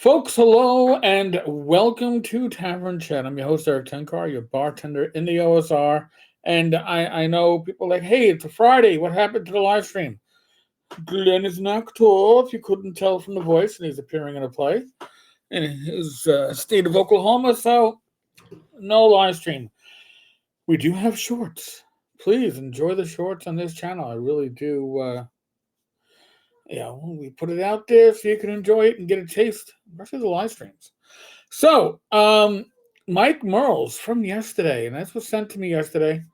Folks, hello and welcome to Tavern Chat. I'm your host, Eric Tenkar, your bartender in the OSR. And I know people are like, hey, it's a Friday. What happened to the live stream? Glenn is knocked off. If you couldn't tell from the voice, and he's appearing in a play in his state of Oklahoma. So, no live stream. We do have shorts. Please enjoy the shorts on this channel. I really do. We put it out there so you can enjoy it and get a taste, especially the live streams. So, Mike Mearls from yesterday, and that's was sent to me yesterday.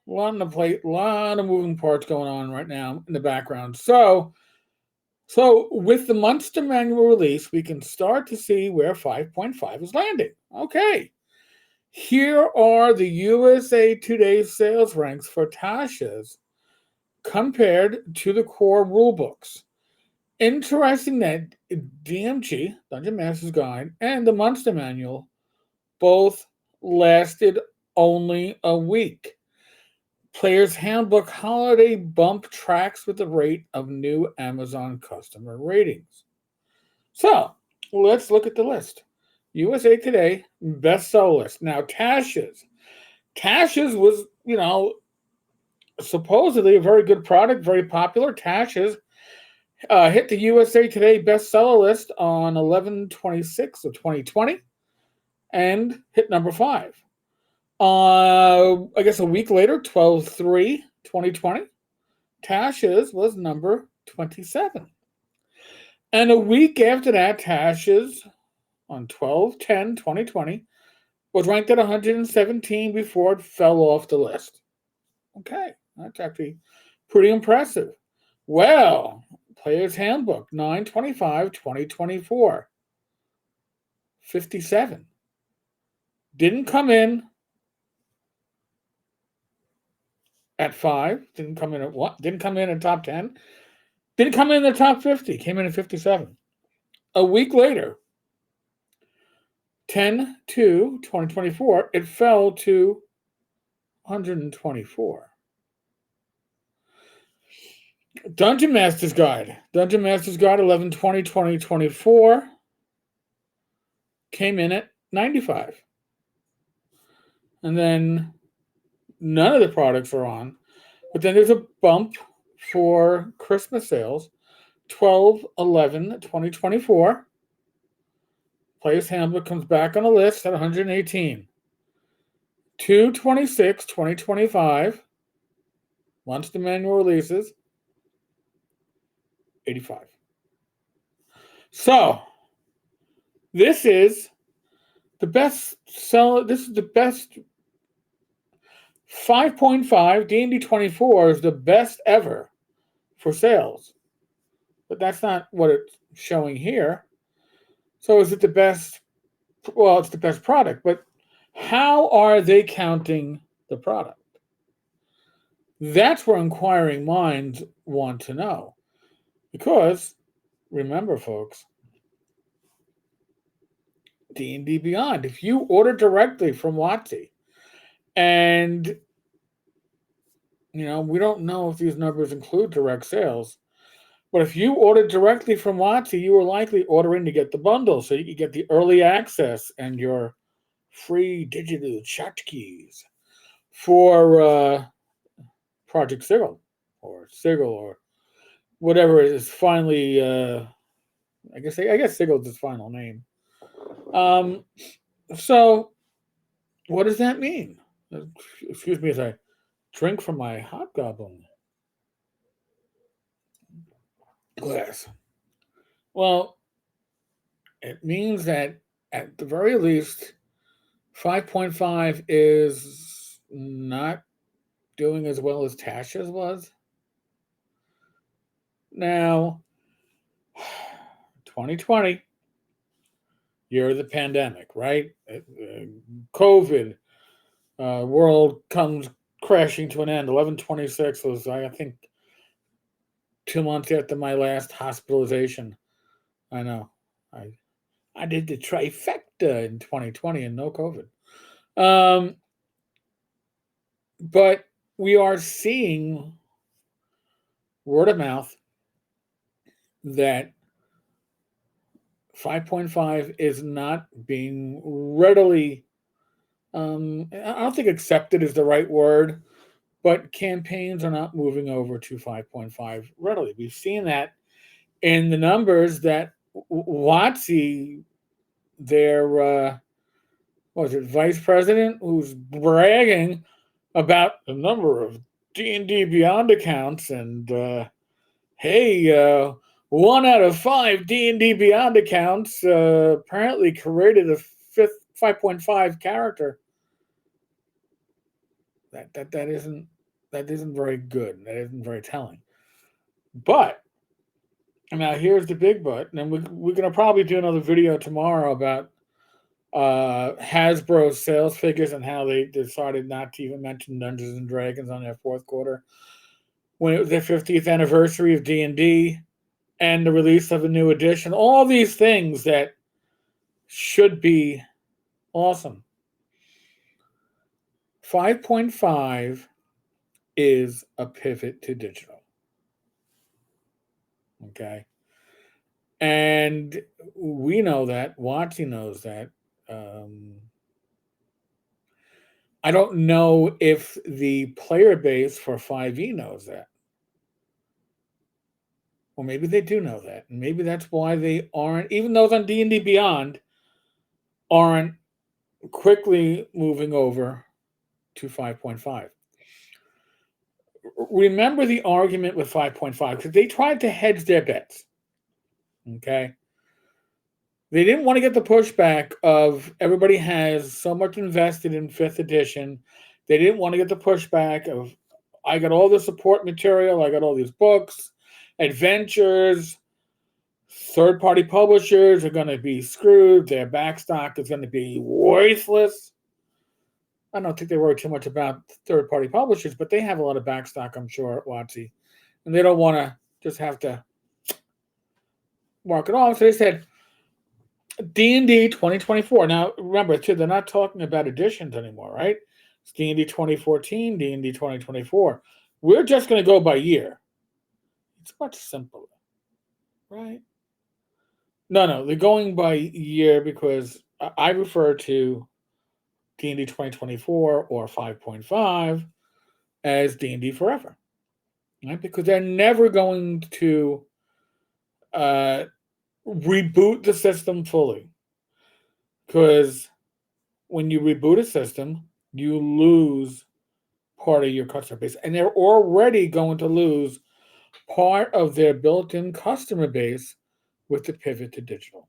A lot on the plate, a lot of moving parts going on right now in the background. So with the Munster manual release, we can start to see where 5.5 is landing. Okay. Here are the USA Today sales ranks for Tasha's compared to the core rulebooks. Interesting that DMG, Dungeon Master's Guide, and the Munster Manual both lasted only a week. Player's Handbook Holiday Bump tracks with the rate of new Amazon customer ratings. So, let's look at the list. USA Today bestseller list. Now, Tasha's. Tasha's was, supposedly a very good product, very popular. Tasha's hit the USA Today bestseller list on 11/26 of 2020 and hit number 5. I guess a week later, 12/3/2020, Tasha's was number 27. And a week after that, Tasha's on 12/10/2020 was ranked at 117 before it fell off the list. Okay, that's actually pretty impressive. Well, Player's Handbook, 9/25/2024, 57. Didn't come in at 5, didn't come in at what? Didn't come in at top 10, didn't come in the top 50, came in at 57. A week later, 10/2/2024, it fell to 124. Dungeon Master's Guide 11/20/2024 came in at 95. And then none of the products are on. But then there's a bump for Christmas sales, 12/11/2024. Player's Handbook comes back on the list at 118. 2/26/2025, once the manual releases, 85. So, this is the best seller. This is the best 5.5. D&D 24 is the best ever for sales. But that's not what it's showing here. So is it the best? Well, it's the best product, but how are they counting the product? That's where inquiring minds want to know. Because, remember, folks, D&D Beyond, if you order directly from WotC, and, we don't know if these numbers include direct sales, but if you ordered directly from WotC, you were likely ordering to get the bundle, so you could get the early access and your free digital tchotchkes for Project Sigil, or whatever is finally. I guess Sigil's his final name. So, what does that mean? Excuse me as I drink from my hobgoblin glass. Well, it means that at the very least, 5.5 is not doing as well as Tasha's was. Now, 2020, year of the pandemic, right? COVID, world comes crashing to an end. 11/26 was, I think, 2 months after my last hospitalization. I know. I did the trifecta in 2020 and no COVID. But we are seeing word of mouth that 5.5 is not being readily, I don't think accepted is the right word, but campaigns are not moving over to 5.5 readily. We've seen that in the numbers that WotC, their what was it, vice president, who's bragging about the number of D&D Beyond accounts, and hey, 1 out of 5 D&D Beyond accounts apparently created a 5.5 character. That isn't very good. That isn't very telling. But now here's the big but, and we're gonna probably do another video tomorrow about Hasbro's sales figures and how they decided not to even mention Dungeons and Dragons on their fourth quarter when it was their 50th anniversary of D&D and the release of a new edition. All these things that should be awesome. 5.5 is a pivot to digital. Okay. And we know that. WotC knows that. I don't know if the player base for 5e knows that. Or maybe they do know that. And maybe that's why they aren't, even those on D&D Beyond, aren't quickly moving over to 5.5. Remember the argument with 5.5, because they tried to hedge their bets. Okay? They didn't want to get the pushback of everybody has so much invested in 5th edition. They didn't want to get the pushback of, I got all the support material, I got all these books, adventures, third-party publishers are going to be screwed, their backstock is going to be worthless. I don't think they worry too much about third-party publishers, but they have a lot of backstock, I'm sure, at WotC. And they don't want to just have to mark it off. So they said, D&D 2024. Now, remember, too, they're not talking about editions anymore, right? It's D&D 2014, D&D 2024. We're just going to go by year. It's much simpler, right? No, they're going by year because I refer to D&D 2024 or 5.5 as D&D Forever, right? Because they're never going to reboot the system fully. Because when you reboot a system, you lose part of your customer base. And they're already going to lose part of their built-in customer base with the pivot to digital.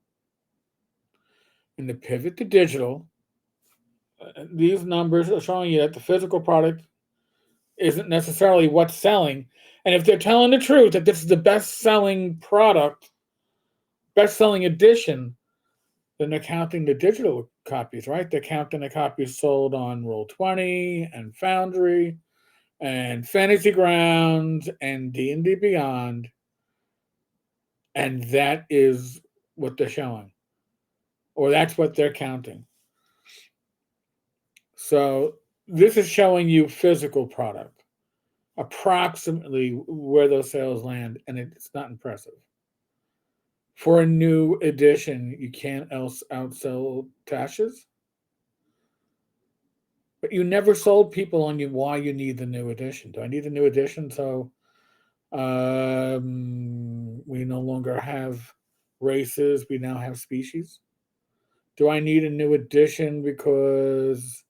And the pivot to digital, these numbers are showing you that the physical product isn't necessarily what's selling. And if they're telling the truth that this is the best-selling product, best-selling edition, then they're counting the digital copies, right? They're counting the copies sold on Roll20 and Foundry and Fantasy Grounds and D&D Beyond. And that is what they're showing. Or that's what they're counting. So this is showing you physical product, approximately where those sales land, and it's not impressive. For a new edition, you can't else outsell Tasha's. But you never sold people on you why you need the new edition. Do I need the new edition so we no longer have races, we now have species? Do I need a new edition because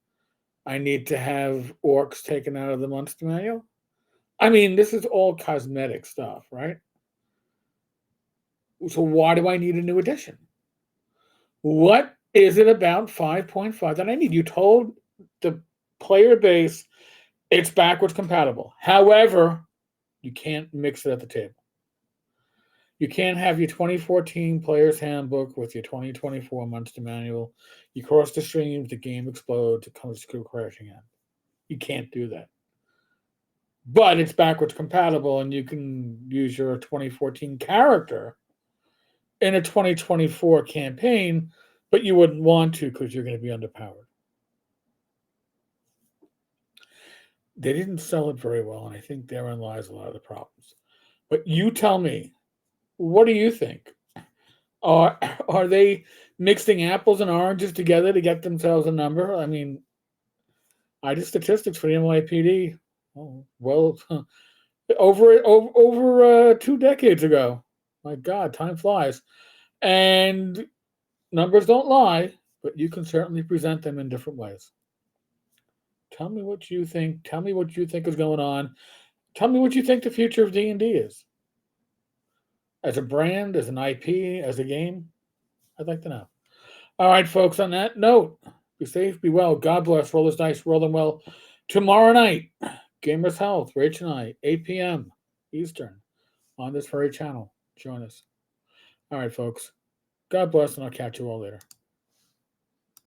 I need to have orcs taken out of the monster manual? I mean, this is all cosmetic stuff, right? So why do I need a new edition? What is it about 5.5 that I need? You told the player base it's backwards compatible. However, you can't mix it at the table. You can't have your 2014 player's handbook with your 2024 monster manual. You cross the streams, the game explodes, it comes to crashing in. You can't do that. But it's backwards compatible, and you can use your 2014 character in a 2024 campaign, but you wouldn't want to because you're going to be underpowered. They didn't sell it very well, and I think therein lies a lot of the problems. But you tell me, what do you think? Are they mixing apples and oranges together to get themselves a number? I mean, I did statistics for the NYPD. Oh, well, over 2 decades ago. My God, time flies, and numbers don't lie, but you can certainly present them in different ways. Tell me what you think. Tell me what you think is going on. Tell me what you think the future of D&D is as a brand, as an IP, as a game. I'd like to know. All right, folks. On that note, be safe, be well. God bless. Roll this dice, roll them well. Tomorrow night, Gamers Health, Rach and I, 8 p.m. Eastern, on this very channel. Join us. All right, folks. God bless, and I'll catch you all later.